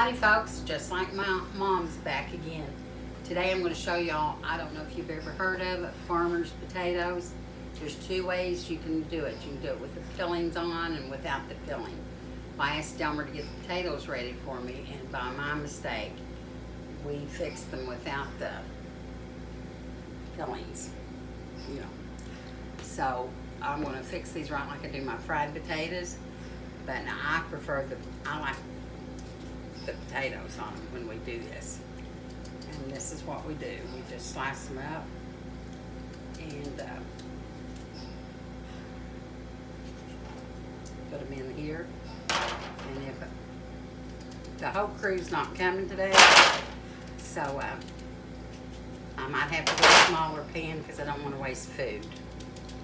Howdy folks, just like my mom's back again. Today I'm going to show y'all, I don't know if you've ever heard of it, farmer's potatoes. There's two ways you can do it. You can do it with the peelings on and without the peeling. I asked Delmer to get the potatoes ready for me, and by my mistake, we fixed them without the peelings, you know. So I'm going to fix these right like I do my fried potatoes, but now I like the potatoes on them when we do this. And this is what we do. We just slice them up and put them in here. And if the whole crew's not coming today, so I might have to get a smaller pan because I don't want to waste food.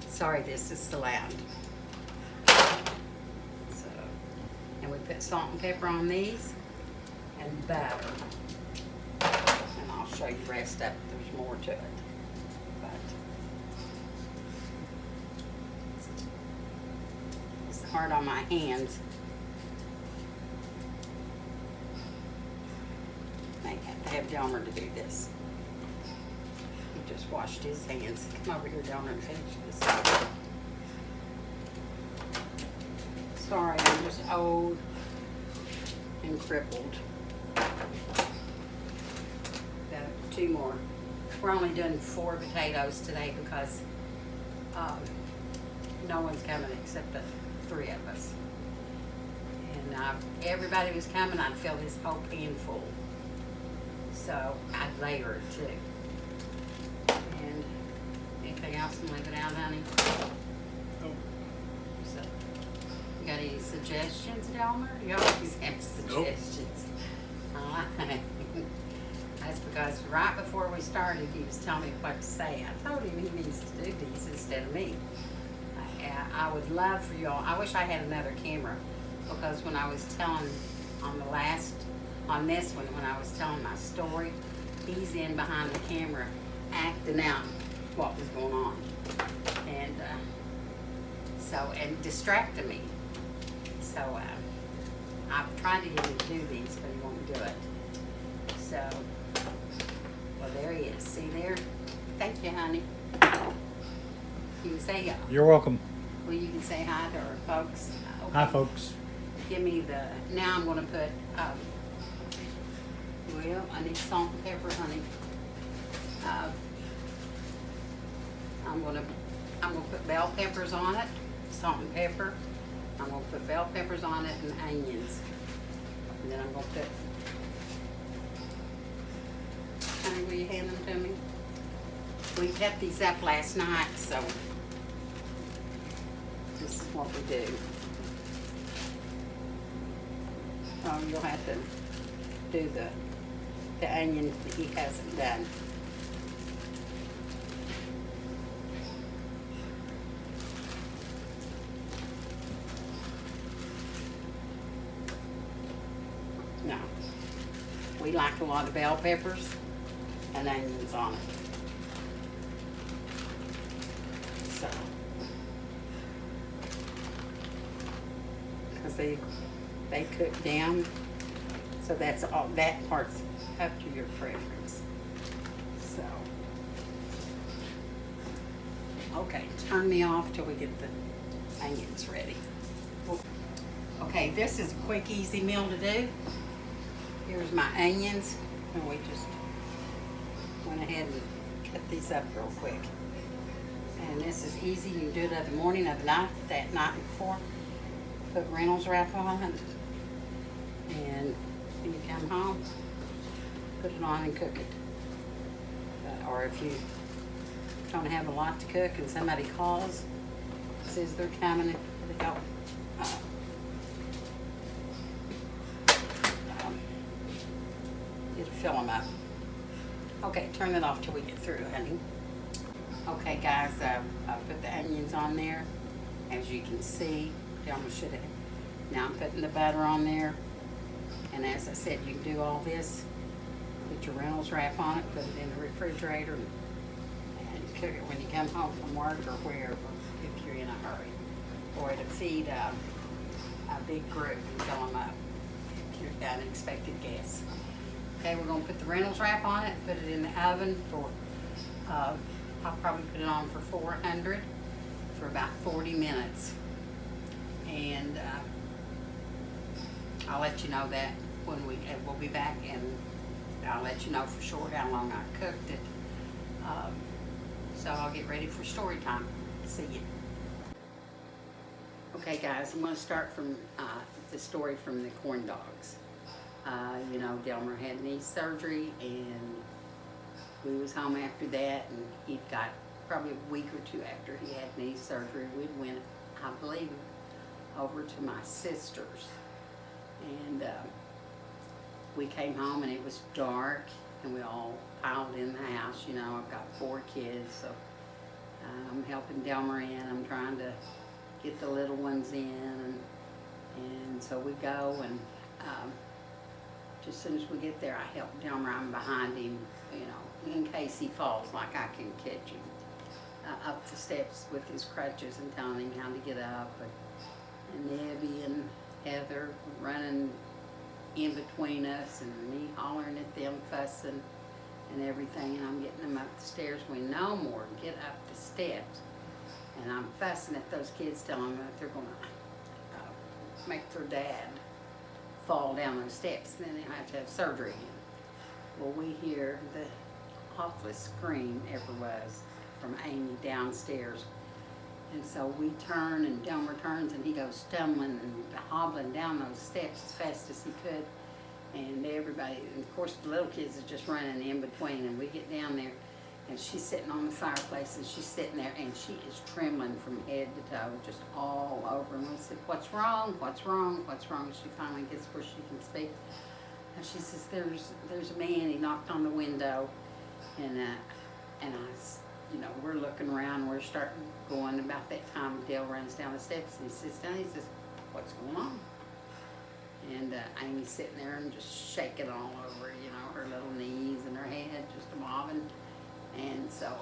Sorry, this is so loud. So, and we put salt and pepper on these. And butter. And I'll show you the rest of it. There's more to it. But it's hard on my hands. I have to have Delmer to do this. He just washed his hands. Come over here, Delmer, and finish this. Sorry, I'm just old and crippled. Two more. We're only doing 4 potatoes today because no one's coming except the 3 of us. And everybody was coming, I'd fill this whole pan full. So I'd layer it too. And anything else I'm leaving out, honey? Oh. So, you got any suggestions, Delmer? You always have suggestions. Nope. That's because right before we started, he was telling me what to say. I told him he needs to do these instead of me. I would love for y'all, I wish I had another camera, because when I was telling on this one, when I was telling my story, he's in behind the camera acting out what was going on. And and distracting me. So I've tried to get him to do these, but he won't do it. So, well, there he is. See there? Thank you, honey. You can say, You're welcome. well, you can say hi to our folks. Okay. Hi, folks. Give me now I'm going to put, well, I need salt and pepper, honey. I'm going to put bell peppers on it, salt and pepper. I'm going to put bell peppers on it and onions. And then I'm going to put, honey, will you hand them to me? We kept these up last night, so this is what we do. You'll have to do the onion that he hasn't done. No. We like a lot of bell peppers and onions on it. So, because they cook down, so that's all, that part's up to your preference. So, okay, turn me off till we get the onions ready. Okay, this is a quick, easy meal to do. Here's my onions, and we just went ahead and cut these up real quick. And this is easy. You can do it at the morning, of the night, that night before. Put Reynolds wrap on it, and when you come home, put it on and cook it. Or if you don't have a lot to cook and somebody calls, says they're coming to help, it'll fill them up. Okay, turn it off till we get through, honey. Okay, guys, I've put the onions on there, as you can see. Delmer should have. Now I'm putting the butter on there, and as I said, you can do all this. Put your Reynolds wrap on it, put it in the refrigerator, and cook it when you come home from work or wherever, if you're in a hurry. Or to feed a big group and fill them up. your unexpected guests. Okay, we're gonna put the Reynolds wrap on it, put it in the oven for, I'll probably put it on for 400 for about 40 minutes. And I'll let you know that when we'll be back, and I'll let you know for sure how long I cooked it. So I'll get ready for story time. See you. Okay guys, I'm going to start from the story from the corn dogs. You know, Delmer had knee surgery, and we was home after that, and he got probably a week or two after he had knee surgery. We went, I believe, over to my sister's, and we came home and it was dark, and we all piled in the house. You know, I've got 4 kids, so I'm helping Delmer in. I'm trying to get the little ones in, and so we go, and just as soon as we get there, I help Delmer. I'm behind him, you know, in case he falls, like I can catch him up the steps with his crutches and telling him how to get up. And Nebby and Heather running in between us, and me hollering at them, fussing and everything, and I'm getting them up the stairs. We no more get up the steps, and I'm fussing at those kids, telling them that they're going to make their dad fall down those steps, and then they'll have to have surgery again. Well, we hear the awfulest scream ever was from Amy downstairs. And so we turn, and Delmer turns, and he goes stumbling and hobbling down those steps as fast as he could. And everybody, and of course the little kids are just running in between, and we get down there, and she's sitting on the fireplace, and she's sitting there, and she is trembling from head to toe, just all over. And we said, "What's wrong? What's wrong? What's wrong?" She finally gets where she can speak. And she says, there's a man, he knocked on the window, and you know, we're looking around, we're starting going. About that time, Dale runs down the steps, and he sits down, he says, "What's going on?" And Amy's sitting there and just shaking all over, you know, her little knees and her head just bobbing. And so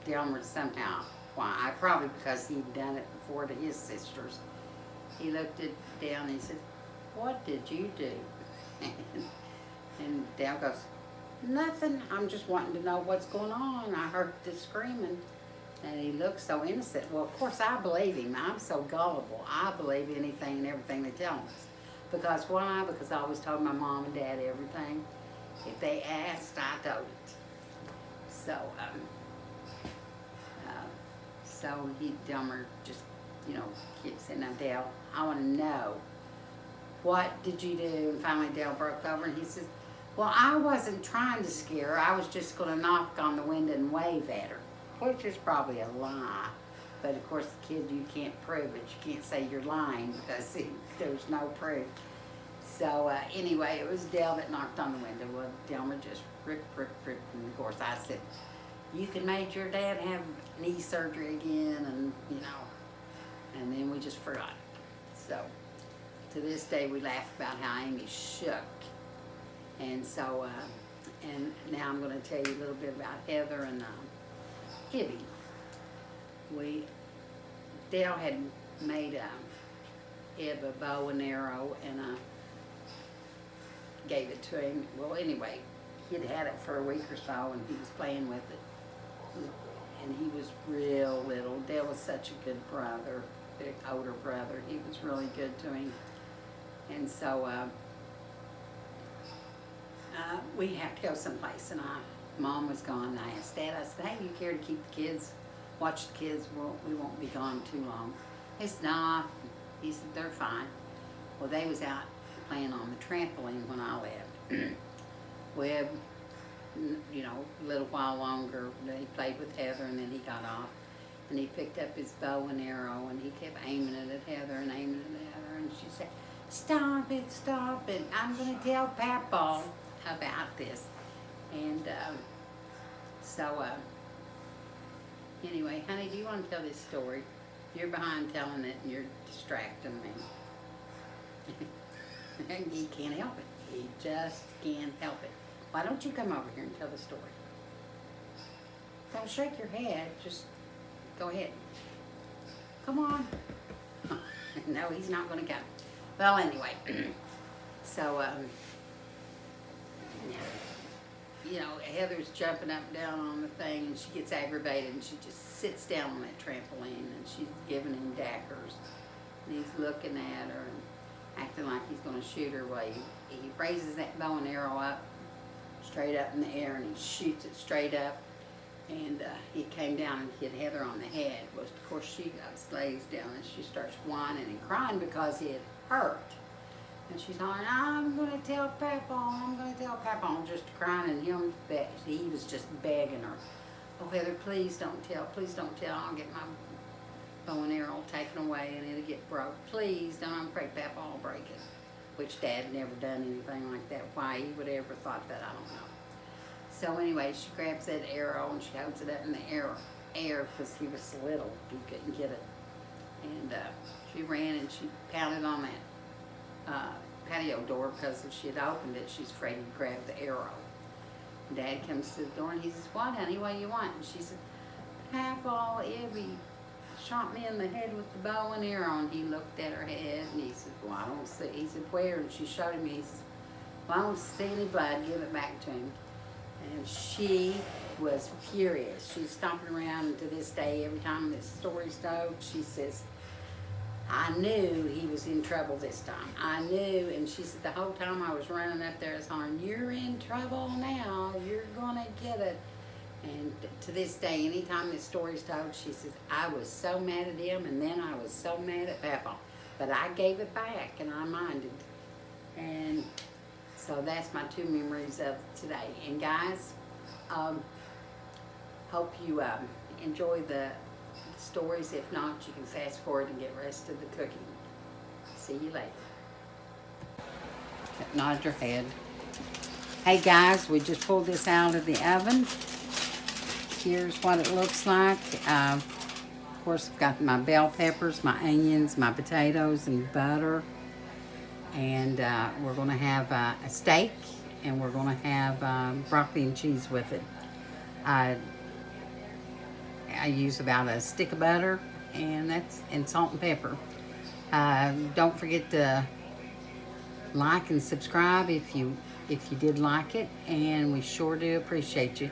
Delmer somehow, why, probably because he'd done it before to his sisters, he looked it down and he said, "What did you do?" And Dale goes, "Nothing, I'm just wanting to know what's going on. I heard the screaming." And he looks so innocent. Well, of course I believe him. I'm so gullible. I believe anything and everything they tell us. Because why? Because I always told my mom and dad everything. If they asked, I told it. So, Delmer just, you know, keeps saying, "Now, Dale, I want to know, what did you do?" And finally Dale broke over, and he says, "Well, I wasn't trying to scare her. I was just going to knock on the window and wave at her," which is probably a lie. But of course, the kid, you can't prove it. You can't say you're lying because there's no proof. So anyway, it was Dale that knocked on the window. Well, Delmer just ripped. And of course, I said, "You can make your dad have knee surgery again," and you know, and then we just forgot it. So to this day, we laugh about how Amy shook. And so, and now I'm going to tell you a little bit about Heather and Hibby. Dale had made Eb a bow and arrow, and gave it to him. Well, anyway, he'd had it for a week or so, and he was playing with it. And he was real little. Dale was such a good brother, big older brother. He was really good to him. And so we had to go someplace, and Mom was gone, and I asked Dad, I said, "Hey, do you care to keep the kids, watch the kids? We won't be gone too long." He said, "Nah." He said, "They're fine." Well, they was out playing on the trampoline when I left. Webb, you know, a little while longer, he played with Heather, and then he got off, and he picked up his bow and arrow, and he kept aiming it at Heather and aiming it at Heather, and she said, stop it, I'm going to tell Papaw about this." And anyway, honey, do you want to tell this story? You're behind telling it, and you're distracting me. He can't help it. He just can't help it. Why don't you come over here and tell the story? Don't shake your head. Just go ahead. Come on. No, he's not going to come. Well, anyway, so, you know, Heather's jumping up and down on the thing, and she gets aggravated, and she just sits down on that trampoline, and she's giving him dackers. And he's looking at her and acting like he's going to shoot her. Well, he raises that bow and arrow up, straight up in the air, and he shoots it straight up. And he came down and hit Heather on the head. Well, of course, she lays down and she starts whining and crying because it hurt. And she's hollering, I'm going to tell Papa, I'm going to tell Papa, just crying, and he was just begging her. Oh, Heather, please don't tell, I'll get my bow and arrow taken away and it'll get broke. Please don't, I'm afraid Papa will break it. Which Dad never done anything like that. Why he would ever thought that, I don't know. So anyway, she grabs that arrow and she holds it up in the air because he was so little, he couldn't get it. And she ran and she pounded on that patio door because if she had opened it, she's afraid he'd grab the arrow. Dad comes to the door and he says, what, honey, what do you want? And she said, Papa, Evie shot me in the head with the bow and arrow. And he looked at her head and he said, well, I don't see. He said, where? And she showed him. He said, well, I don't see any blood. Give it back to him. And she was furious. She's stomping around, and to this day, every time this story's told, she says, I knew he was in trouble this time. I knew, and she said, the whole time I was running up there, I was hollering, you're in trouble now. You're going to get it. And to this day, anytime this story's told, she says, I was so mad at him, and then I was so mad at Papa. But I gave it back, and I minded. And so that's my two memories of today. And guys, hope you enjoy the stories. If not, you can fast forward and get the rest of the cooking. See you later. Nod your head. Hey guys, we just pulled this out of the oven. Here's what it looks like. Of course, I've got my bell peppers, my onions, my potatoes, and butter. And we're going to have a steak, and we're going to have broccoli and cheese with it. I use about a stick of butter, and salt and pepper. Don't forget to like and subscribe if you did like it, and we sure do appreciate you.